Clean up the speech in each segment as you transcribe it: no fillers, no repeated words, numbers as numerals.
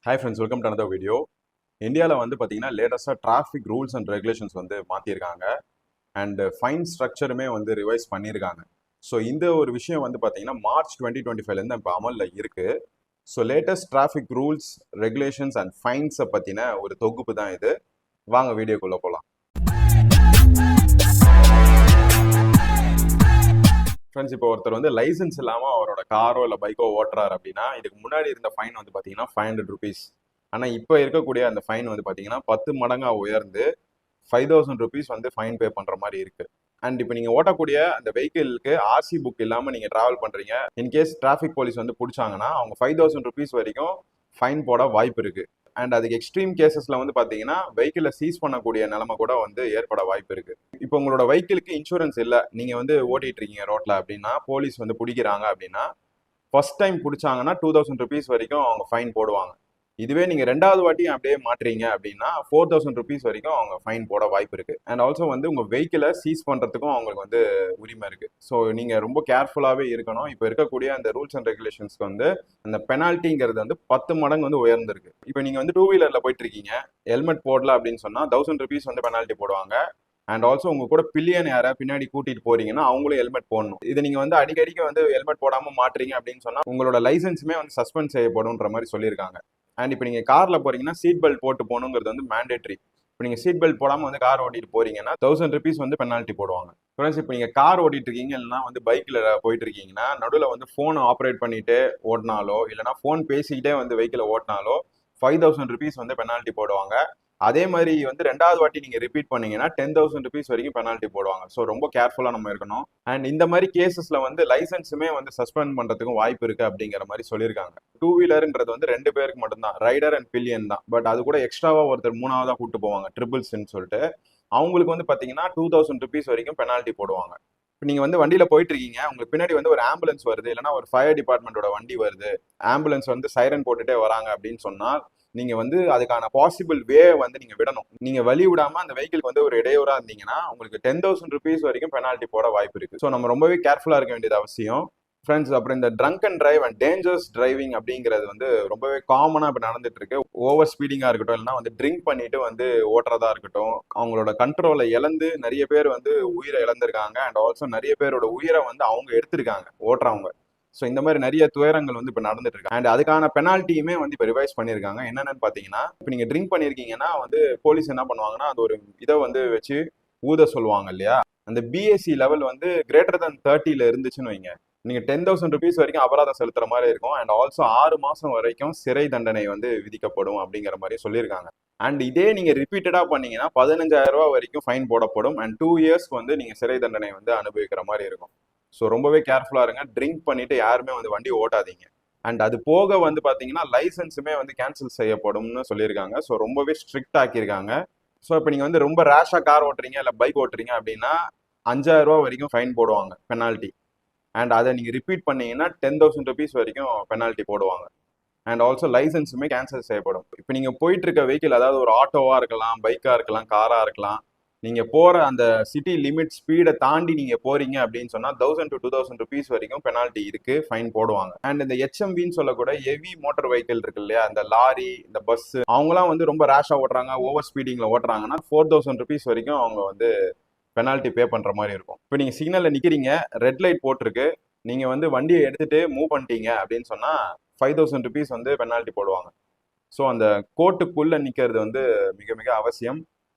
Hi friends, welcome to another video. இந்தியாவில் வந்து பார்த்தீங்கன்னா லேட்டஸ்ட்டாக டிராஃபிக் ரூல்ஸ் அண்ட் ரெகுலேஷன்ஸ் வந்து மாற்றிருக்காங்க. அண்ட் ஃபைன் ஸ்ட்ரக்சருமே வந்து ரிவைஸ் பண்ணியிருக்காங்க. ஸோ இந்த ஒரு விஷயம் வந்து பார்த்தீங்கன்னா மார்ச் 2025லேருந்து இப்போ அமலில் இருக்குது. So latest traffic rules, regulations and ஃபைன்ஸை பற்றின ஒரு தொகுப்பு தான் இது. வாங்க வீடியோக்குள்ளே போகலாம். ஃப்ரெண்ட்ஸ், இப்போ ஒருத்தர் வந்து லைசன்ஸ் இல்லாமல் அவரோட காரோ இல்லை பைக்கோ ஓட்டுறாரு அப்படின்னா இதுக்கு முன்னாடி இருந்த ஃபைன் வந்து பார்த்தீங்கன்னா 500 rupees. ஆனால் இப்போ இருக்கக்கூடிய அந்த ஃபைன் வந்து பார்த்தீங்கன்னா 10 மடங்காக உயர்ந்து 5000 rupees வந்து ஃபைன் பே பண்ணுற மாதிரி இருக்குது. அண்ட் இப்போ நீங்கள் ஓட்டக்கூடிய அந்த வெஹிக்கிளுக்கு ஆர்சி புக் இல்லாமல் நீங்கள் ட்ராவல் பண்ணுறீங்க, இன்கேஸ் டிராஃபிக் போலீஸ் வந்து பிடிச்சாங்கன்னா அவங்க 5000 rupees வரைக்கும் ஃபைன் போட வாய்ப்பு இருக்குது. அண்ட் அதுக்கு எக்ஸ்ட்ரீம் கேசஸில் வந்து பார்த்தீங்கன்னா வெஹிக்கிளை சீஸ் பண்ணக்கூடிய நிலைமை கூட வந்து ஏற்பட வாய்ப்பு இருக்குது. இப்போ உங்களோட வெஹிக்கிளுக்கு இன்சூரன்ஸ் இல்லை, நீங்கள் வந்து ஓட்டிட்டு இருக்கீங்க ரோட்டில் அப்படின்னா, போலீஸ் வந்து பிடிக்கிறாங்க அப்படின்னா, ஃபர்ஸ்ட் டைம் பிடிச்சாங்கன்னா 2000 rupees வரைக்கும் அவங்க ஃபைன் போடுவாங்க. இதுவே நீங்கள் ரெண்டாவது வாட்டி அப்படியே மாட்டுறீங்க அப்படின்னா 4000 rupees வரைக்கும் அவங்க ஃபைன் போட வாய்ப்பு இருக்குது. அண்ட் ஆல்சோ வந்து உங்கள் வெஹிக்கிளை சீஸ் பண்ணுறதுக்கும் அவங்களுக்கு வந்து உரிமை இருக்குது. ஸோ நீங்கள் ரொம்ப கேர்ஃபுல்லாகவே இருக்கணும். இப்போ இருக்கக்கூடிய அந்த ரூல்ஸ் அண்ட் ரெகுலேஷன்ஸ்க்கு வந்து அந்த பெனால்ட்டிங்கிறது வந்து 10 மடங்கு வந்து உயர்ந்திருக்கு. இப்போ நீங்கள் வந்து 2 வீலரில் போயிட்டு இருக்கீங்க, ஹெல்மெட் போடல அப்படின்னு சொன்னால் 1000 rupees வந்து பெனால்ட்டி போடுவாங்க. அண்ட் ஆல்சோ உங்க கூட பில்லியன் யாரை பின்னாடி கூட்டிட்டு போறீங்கன்னா அவங்களும் ஹெல்மெட் போடணும். இது நீங்க வந்து அடிக்கடிக்கு வந்து ஹெல்மெட் போடாம மாட்டுறீங்க அப்படின்னு சொன்னா உங்களோட லைசன்ஸுமே வந்து சஸ்பெண்ட் செய்யப்படும்ன்ற மாதிரி சொல்லியிருக்காங்க. அண்ட் இப்போ நீங்க கார்ல போறீங்கன்னா சீட் பெல்ட் போட்டு போகணுங்கிறது வந்து மேண்டேட்ரி. இப்போ நீங்க சீட் பெல்ட் போடாம வந்து கார் ஓட்டிட்டு போறீங்கன்னா 1000 rupees வந்து பெனால்ட்டி போடுவாங்க. ஃப்ரெண்ட்ஸ், இப்போ நீங்க கார் ஓட்டிட்டு இருக்கீங்க இல்லைன்னா வந்து பைக்ல போயிட்டு இருக்கீங்கன்னா நடுவில் வந்து ஃபோனை ஆப்ரேட் பண்ணிட்டு ஓட்டினாலோ இல்லைன்னா ஃபோன் பேசிக்கிட்டே வந்து வெஹிக்கிளை ஓட்டினாலோ 5000 rupees வந்து பெனால்ட்டி போடுவாங்க. அதே மாதிரி வந்து ரெண்டாவது வாட்டி நீங்க ரிப்பீட் பண்ணீங்கன்னா 10,000 rupees வரைக்கும் பெனால்ட்டி போடுவாங்க. ஸோ ரொம்ப கேர்ஃபுல்லா நம்ம இருக்கணும். அண்ட் இந்த மாதிரி கேசஸ்ல வந்து லைசன்ஸுமே வந்து சஸ்பெண்ட் பண்றதுக்கும் வாய்ப்பு இருக்கு அப்படிங்கிற மாதிரி சொல்லியிருக்காங்க. 2 வீலர்ன்றது வந்து 2 பேருக்கு மட்டும்தான், ரைடர் அண்ட் பில்லியன் தான். பட் அது கூட எக்ஸ்ட்ராவா ஒருத்தர் மூணாவதா கூட்டு போவாங்க, ட்ரிபிள்ஸ்ன்னு சொல்லிட்டு. அவங்களுக்கு வந்து பாத்தீங்கன்னா 2000 rupees வரைக்கும் பெனால்ட்டி போடுவாங்க. இப்போ நீங்க வந்து வண்டியில போயிட்டு இருக்கீங்க, உங்களுக்கு பின்னாடி வந்து ஒரு ஆம்புலன்ஸ் வருது, இல்லைன்னா ஒரு ஃபயர் டிபார்ட்மெண்டோட வண்டி வருது, ஆம்புலன்ஸ் வந்து சைரன் போட்டுட்டே வராங்க அப்படின்னு சொன்னால் நீங்க வந்து அதுக்கான பாசிபிள் வே வந்து நீங்க விடணும். நீங்க வழி விடாம அந்த வெஹிக்கிளுக்கு வந்து ஒரு இடையூறா இருந்தீங்கன்னா உங்களுக்கு 10,000 rupees வரைக்கும் பெனால்ட்டி போட வாய்ப்பு இருக்கு. ஸோ நம்ம ரொம்பவே கேர்ஃபுல்லா இருக்க வேண்டியது அவசியம். ஃப்ரெண்ட்ஸ், அப்புறம் இந்த drunk and drive and dangerous driving அப்படிங்கிறது வந்து ரொம்பவே காமனா இப்போ நடந்துட்டு இருக்கு. ஓவர் ஸ்பீடிங்கா இருக்கட்டும், இல்லைன்னா வந்து ட்ரிங்க் பண்ணிட்டு வந்து ஓட்டுறதா இருக்கட்டும், அவங்களோட கண்ட்ரோலை இழந்து நிறைய பேர் வந்து உயிரை இழந்திருக்காங்க. அண்ட் ஆல்சோ நிறைய பேரோட உயிரை வந்து அவங்க எடுத்திருக்காங்க ஓட்டுறவங்க. ஸோ இந்த மாதிரி நிறைய துயரங்கள் வந்து இப்போ நடந்துட்டு இருக்கு. அண்ட் அதுக்கான பெனால்ட்டியுமே வந்து இப்போ ரிவைஸ் பண்ணியிருக்காங்க. என்னென்னு பார்த்தீங்கன்னா, இப்போ நீங்கள் ட்ரிங்க் பண்ணியிருக்கீங்கன்னா வந்து போலீஸ் என்ன பண்ணுவாங்கன்னா அது ஒரு இதை வந்து வச்சு ஊத சொல்லுவாங்க இல்லையா. அந்த பிஎஸ்சி லெவல் வந்து கிரேட்டர் than 30ல இருந்துச்சுன்னு வைங்க, நீங்க 10,000 rupees வரைக்கும் அபராதம் செலுத்துற மாதிரி இருக்கும். அண்ட் ஆல்சோ 6 மாசம் வரைக்கும் சிறை தண்டனை வந்து விதிக்கப்படும் அப்படிங்கிற மாதிரி சொல்லியிருக்காங்க. அண்ட் இதே நீங்க ரிப்பீட்டடா பண்ணீங்கன்னா 15,000 ரூபாய் வரைக்கும் ஃபைன் போடப்படும். அண்ட் 2 years வந்து நீங்க சிறை தண்டனை வந்து அனுபவிக்கிற மாதிரி இருக்கும். ஸோ ரொம்பவே கேர்ஃபுல்லா இருங்க. ட்ரிங்க் பண்ணிட்டு யாருமே வந்து வண்டி ஓட்டாதீங்க. அண்ட் அது போக வந்து பாத்தீங்கன்னா லைசன்ஸுமே வந்து கேன்சல் செய்யப்படும்னு சொல்லியிருக்காங்க. ஸோ ரொம்பவே ஸ்ட்ரிக்ட் ஆக்கியிருக்காங்க. ஸோ இப்போ நீங்க வந்து ரொம்ப ரேஷா கார் ஓட்டுறீங்க இல்லை பைக் ஓட்டுறீங்க அப்படின்னா 5,000 ரூபாய் வரைக்கும் ஃபைன் போடுவாங்க பெனால்ட்டி. அண்ட் அதை நீங்க ரிப்பீட் பண்ணீங்கன்னா 10,000 rupees வரைக்கும் பெனால்ட்டி போடுவாங்க. அண்ட் ஆல்சோ லைசன்ஸுமே கேன்சல் செய்யப்படும். இப்போ நீங்க போயிட்டு இருக்க வெஹிக்கிள், அதாவது ஒரு ஆட்டோவா இருக்கலாம், பைக்கா இருக்கலாம், காரா இருக்கலாம், நீங்க போற அந்த சிட்டி லிமிட் ஸ்பீடை தாண்டி நீங்க போறீங்க அப்படின்னு சொன்னா 1000 to 2000 rupees வரைக்கும் பெனால்ட்டி இருக்கு, ஃபைன் போடுவாங்க. அண்ட் இந்த HMVன்னு சொல்லக்கூட ஹெவி மோட்டார் வெஹிக்கிள் இருக்கு இல்லையா, இந்த லாரி, இந்த பஸ், அவங்கலாம் வந்து ரொம்ப ரேஷா ஓட்டுறாங்க, ஓவர் ஸ்பீடிங்ல ஓட்டுறாங்கன்னா 4000 rupees வரைக்கும் அவங்க வந்து பெனால்ட்டி பே பண்ற மாதிரி இருக்கும். இப்போ நீங்க சிக்னல்ல நிக்கிறீங்க, ரெட் லைட் போட்டிருக்கு, நீங்க வந்து வண்டியை எடுத்துட்டு மூவ் பண்ணிட்டீங்க அப்படின்னு சொன்னா 5000 rupees வந்து பெனால்ட்டி போடுவாங்க. ஸோ அந்த கோர்ட்டுக்குள்ள நிக்கிறது வந்து மிக மிக அவசியம்.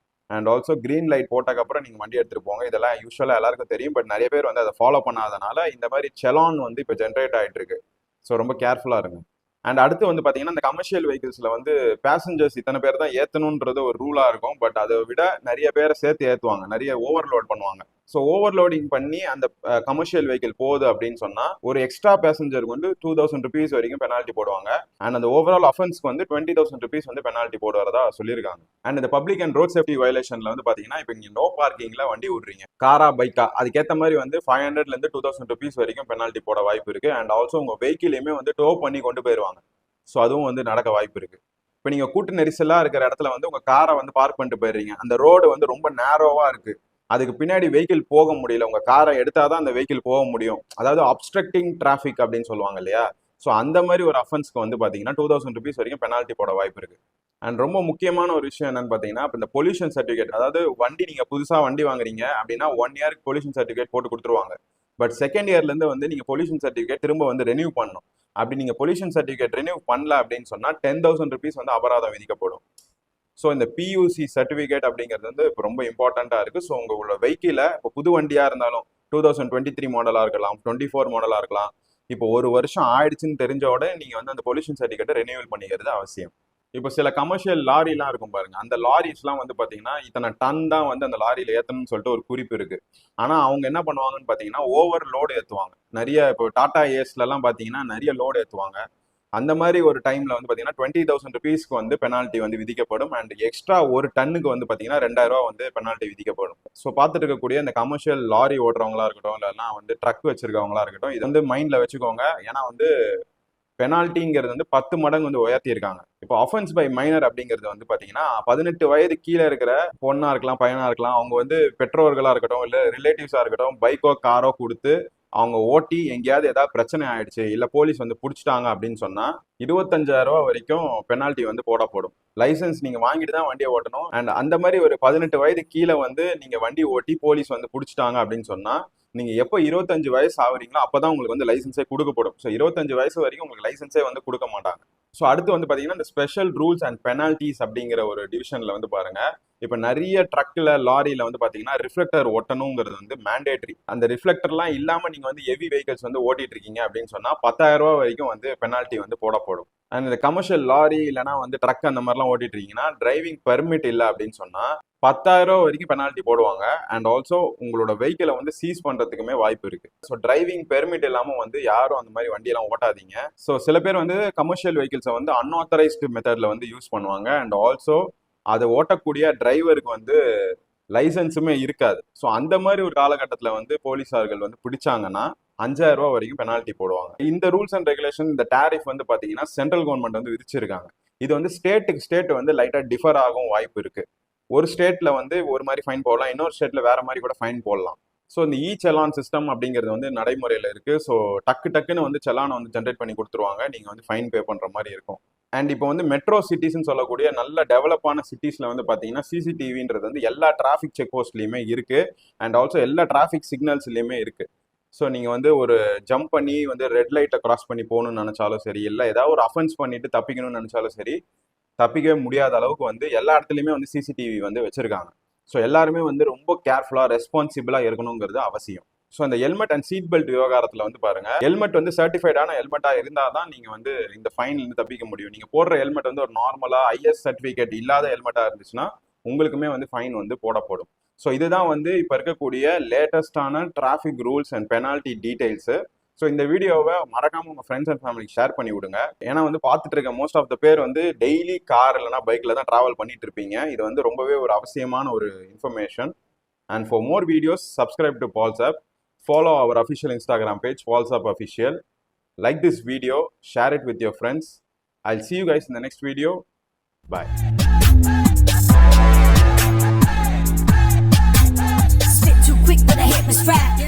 அண்ட் ஆல்சோ கிரீன் லைட் போட்டக்கப்புறம் நீங்கள் வண்டி எடுத்துகிட்டு போங்க. இதெல்லாம் யூஸ்வலாக எல்லாருக்கும் தெரியும். பட் நிறைய பேர் வந்து அதை ஃபாலோ பண்ணாதனால இந்த மாதிரி செலான் வந்து இப்போ ஜென்ரேட் ஆகிட்டு இருக்கு. ஸோ ரொம்ப கேர்ஃபுல்லாக இருங்க. அண்ட் அடுத்து வந்து பார்த்தீங்கன்னா, இந்த கமர்ஷியல் வெஹிக்கிள்ஸில் வந்து பேசஞ்சர்ஸ் இத்தனை பேர் தான் ஏற்றணுன்றது ஒரு ரூலாக இருக்கும். பட் அதை விட நிறைய பேரை சேர்த்து ஏற்றுவாங்க, நிறைய ஓவர்லோட் பண்ணுவாங்க. ஸோ ஓவர்லோடிங் பண்ணி அந்த கமர்ஷியல் வெஹிக்கிள் போகுது அப்படின்னு சொன்னால் ஒரு எக்ஸ்ட்ரா பேசஞ்சருக்கு வந்து 2,000 rupees வரைக்கும் பெனால்ட்டி போடுவாங்க. அண்ட் அந்த ஓவரால் அஃபென்ஸ்க்கு வந்து 20,000 rupees வந்து பெனால்ட்டி போடுறதா சொல்லியிருக்காங்க. அண்ட் இந்த பப்ளிக் அண்ட் ரோட் சேஃப்டி வயலேஷன்ல வந்து பார்த்தீங்கன்னா, இப்போ நீங்கள் நோ பார்க்கிங்ல வண்டி விடுறீங்க, காரா பைக்கா, அதுக்கேற்ற மாதிரி வந்து 500லேருந்து 2,000 rupees வரைக்கும் பெனால்ட்டி போட வாய்ப்பு இருக்கு. அண்ட் ஆல்சோ உங்கள் வெஹிக்கிளையுமே வந்து டோ பண்ணி கொண்டு போயிடுவாங்க. ஸோ அதுவும் வந்து நடக்க வாய்ப்பு இருக்கு. இப்போ நீங்க கூட்ட நெரிசலா இருக்கிற இடத்துல வந்து உங்க காரை வந்து பார்க் பண்ணிட்டு போயிடுறீங்க, அந்த ரோடு வந்து ரொம்ப நேரோவா இருக்கு, அதுக்கு பின்னாடி வெஹிக்கிள் போக முடியல, உங்க காரை எடுத்தாதான் அந்த வெஹிக்கிள் போக முடியும், அதாவது அப்ஸ்ட்ரக்டிங் டிராஃபிக் அப்படின்னு சொல்லுவாங்க இல்லையா. ஸோ அந்த மாதிரி ஒரு அஃபென்ஸ்க்கு வந்து பார்த்தீங்கன்னா 2000 rupees வரைக்கும் பெனால்ட்டி போட வாய்ப்பு இருக்கு. அண்ட் ரொம்ப முக்கியமான ஒரு விஷயம் என்னன்னு பார்த்தீங்கன்னா, இப்போ இந்த பொல்யூஷன் சர்டிஃபிகேட், அதாவது வண்டி நீங்கள் புதுசாக வண்டி வாங்குறீங்க அப்படின்னா 1 yearக்கு பொல்யூஷன் சர்டிஃபிகேட் போட்டு கொடுத்துருவாங்க. பட் செகண்ட் இயர்லேருந்து வந்து நீங்கள் பொல்யூஷன் சர்டிஃபிகேட் திரும்ப வந்து ரெனியூ பண்ணணும். அப்படி நீங்கள் பொல்யூஷன் சர்டிஃபிகேட் ரெனியூ பண்ணல அப்படின்னு சொன்னால் 10,000 rupees வந்து அபராதம் விதிக்கப்படும். ஸோ இந்த பியூசி சர்டிஃபிகேட் அப்படிங்கிறது வந்து இப்போ ரொம்ப இம்பார்ட்டண்ட்டாக இருக்குது. ஸோ உங்களோட வெஹிக்கிளை இப்போ புது வண்டியாக இருந்தாலும் 2023 மாடலாக இருக்கலாம், 24 மாடலாக இருக்கலாம், இப்போ 1 வருஷம் ஆயிடுச்சுன்னு தெரிஞ்சோட நீங்கள் வந்து அந்த பொல்யூஷன் சர்டிஃபிகேட்டை ரெனியூவல் பண்ணிக்கிறது அவசியம். இப்போ சில கமர்ஷியல் லாரிலாம் இருக்கும் பாருங்க, அந்த லாரிஸ்லாம் வந்து பார்த்தீங்கன்னா இத்தனை டன் தான் வந்து அந்த லாரியில் ஏற்றணும்னு சொல்லிட்டு ஒரு குறிப்பு இருக்கு. ஆனால் அவங்க என்ன பண்ணுவாங்கன்னு பார்த்தீங்கன்னா ஓவர் லோடு ஏற்றுவாங்க. நிறைய இப்போ டாடா ஏஸ்லலாம் பார்த்தீங்கன்னா நிறைய லோடு ஏற்றுவாங்க. அந்த மாதிரி ஒரு டைம்ல வந்து பார்த்தீங்கன்னா 20,000 rupeesக்கு வந்து பெனால்ட்டி வந்து விதிக்கப்படும். அண்ட் எக்ஸ்ட்ரா ஒரு டன்னுக்கு வந்து பார்த்தீங்கன்னா 2,000 ரூபா வந்து பெனால்ட்டி விதிக்கப்படும். ஸோ பார்த்துட்டு இருக்கக்கூடிய இந்த கமர்ஷியல் லாரி ஓட்டுறவங்களா இருக்கட்டும், இல்லைன்னா வந்து ட்ரக் வச்சிருக்கவங்களா இருக்கட்டும், இது வந்து மைண்ட்ல வச்சுக்கோங்க. ஏன்னா வந்து பெனால்ட்டிங்கிறது வந்து 10 மடங்கு வந்து உயர்த்தியிருக்காங்க. இப்போ அஃபென்ஸ் பை மைனர் அப்படிங்கிறது வந்து பார்த்தீங்கன்னா 18 வயது கீழே இருக்கிற பொண்ணா இருக்கலாம், பையனா இருக்கலாம், அவங்க வந்து பெற்றோர்களா இருக்கட்டும், இல்லை ரிலேட்டிவ்ஸா இருக்கட்டும், பைக்கோ காரோ கொடுத்து அவங்க ஓட்டி எங்கேயாவது ஏதாவது பிரச்சனை ஆயிடுச்சு, இல்லை போலீஸ் வந்து பிடிச்சிட்டாங்க அப்படின்னு சொன்னா 25,000 ரூபா வரைக்கும் பெனால்ட்டி வந்து போடப்படும். லைசன்ஸ் நீங்க வாங்கிட்டு தான் வண்டியை ஓட்டணும். அண்ட் அந்த மாதிரி ஒரு 18 வயது கீழே வந்து நீங்க வண்டி ஓட்டி போலீஸ் வந்து பிடிச்சிட்டாங்க அப்படின்னு சொன்னா நீங்க எப்போ 25 வயசு ஆகுறீங்களோ அப்பதான் உங்களுக்கு வந்து லைசன்ஸே கொடுக்கப்படும். ஸோ 25 வயசு வரைக்கும் உங்களுக்கு லைசன்ஸே வந்து கொடுக்க மாட்டாங்க. ஸோ அடுத்து வந்து பாத்தீங்கன்னா இந்த ஸ்பெஷல் ரூல்ஸ் அண்ட் பெனால்டிஸ் அப்படிங்கிற ஒரு டிவிஷன்ல வந்து பாருங்க, இப்ப நிறைய ட்ரக்ல லாரியில வந்து பாத்தீங்கன்னா ரிஃப்ளெக்டர் ஒட்டணுங்கிறது வந்து மேண்டேட்ரி. அந்த ரிஃப்ளெக்டர்லாம் இல்லாம நீங்க வந்து ஹெவி வெஹிக்கல்ஸ் வந்து ஓட்டிட்டு இருக்கீங்க அப்படின்னு சொன்னா 10,000 ரூபா வரைக்கும் வந்து பெனால்ட்டி வந்து போடப்படும். அண்ட் இந்த கமர்ஷியல் லாரி இல்லைனா வந்து ட்ரக் அந்த மாதிரிலாம் ஓட்டிட்டு இருக்கீங்கன்னா டிரைவிங் பெர்மிட் இல்லை அப்படின்னு சொன்னா 10,000 ரூபா வரைக்கும் பெனால்ட்டி போடுவாங்க. அண்ட் ஆல்சோ உங்களோட வெஹிக்கிளை வந்து சீஸ் பண்றதுக்குமே வாய்ப்பு இருக்கு. ஸோ டிரைவிங் பெர்மிட் இல்லாம வந்து யாரும் அந்த மாதிரி வண்டியெல்லாம் ஓட்டாதீங்க. ஸோ சில பேர் வந்து கமர்ஷியல் வெஹிக்கிள்ஸை வந்து அன்ஆத்தரைஸ்டு மெத்தட்ல வந்து யூஸ் பண்ணுவாங்க. அண்ட் ஆல்சோ அதை ஓட்டக்கூடிய டிரைவருக்கு வந்து லைசன்ஸுமே இருக்காது. ஸோ அந்த மாதிரி ஒரு காலகட்டத்தில் வந்து போலீஸார்கள் வந்து பிடிச்சாங்கன்னா 5,000 ரூபா வரைக்கும் பெனால்ட்டி போடுவாங்க. இந்த ரூல்ஸ் அண்ட் ரெகுலேஷன், இந்த டேரிஃப் வந்து பார்த்தீங்கன்னா சென்ட்ரல் கவர்மெண்ட் வந்து விதிச்சிருக்காங்க. இது வந்து ஸ்டேட்டுக்கு ஸ்டேட் வந்து லைட்டாக டிஃபர் ஆகும் வாய்ப்பு இருக்கு. ஒரு ஸ்டேட்ல வந்து ஒரு மாதிரி ஃபைன் போடலாம், இன்னொரு ஸ்டேட்ல வேற மாதிரி கூட ஃபைன் போடலாம். ஸோ இந்த செலான் சிஸ்டம் அப்படிங்கிறது வந்து நடைமுறையில் இருக்கு. ஸோ டக்குன்னு வந்து செலானை வந்து ஜென்ரேட் பண்ணி கொடுத்துருவாங்க, நீங்க வந்து ஃபைன் பே பண்ற மாதிரி இருக்கும். அண்ட் இப்போ வந்து மெட்ரோ சிட்டிஸ்ன்னு சொல்லக்கூடிய நல்ல டெவலப்பான சிட்டிஸ்ல வந்து பாத்தீங்கன்னா சிசிடிவின்றது வந்து எல்லா டிராஃபிக் செக் போஸ்ட்லயுமே இருக்கு. அண்ட் ஆல்சோ எல்லா டிராஃபிக் சிக்னல்ஸ்லயுமே இருக்கு. ஸோ நீங்க வந்து ஒரு ஜம்ப் பண்ணி வந்து ரெட் லைட்டை கிராஸ் பண்ணி போகணும்னு நினைச்சாலும் சரி, இல்லை ஏதாவது ஒரு அஃபென்ஸ் பண்ணிட்டு தப்பிக்கணும்னு நினைச்சாலும் சரி, தப்பிக்கவே முடியாத அளவுக்கு வந்து எல்லா இடத்துலையுமே வந்து சிசிடிவி வந்து வச்சிருக்காங்க. ஸோ எல்லாருமே வந்து ரொம்ப கேர்ஃபுல்லா ரெஸ்பான்சிபிளா இருக்கணுங்கிறது அவசியம். ஸோ அந்த ஹெல்மெட் அண்ட் சீட் பெல்ட் விவகாரத்தில் வந்து பாருங்க, ஹெல்மெட் வந்து சர்டிஃபைடான ஹெல்மெட்டா இருந்தால் தான் நீங்க வந்து இந்த ஃபைன்ல இருந்து தப்பிக்க முடியும். நீங்க போடுற ஹெல்மெட் வந்து ஒரு நார்மலா ஐஎஸ் சர்டிஃபிகேட் இல்லாத ஹெல்மெட்டா இருந்துச்சுன்னா உங்களுக்குமே வந்து ஃபைன் வந்து போடப்படும். ஸோ இதுதான் வந்து இப்போ இருக்கக்கூடிய லேட்டஸ்டான traffic rules and penalty details. So இந்த வீடியோவை மறக்காம உங்க ஃப்ரெண்ட்ஸ் அண்ட் ஃபேமிலிக்கு ஷேர் பண்ணி விடுங்க. ஏன்னா வந்து பார்த்துட்டு இருக்க மோஸ்ட் ஆஃப் த பேர் வந்து டெய்லி கார் இல்லைனா பைக்ல தான் டிராவல் பண்ணிட்டு இருப்பீங்க. இது வந்து ரொம்பவே ஒரு அவசியமான ஒரு information. And for more videos, subscribe to Polsap. Follow our official Instagram page, Polsap Official. Like this video, share it with your friends. I'll see you guys in the next video. Bye. Spit too quick, but I hit my strap.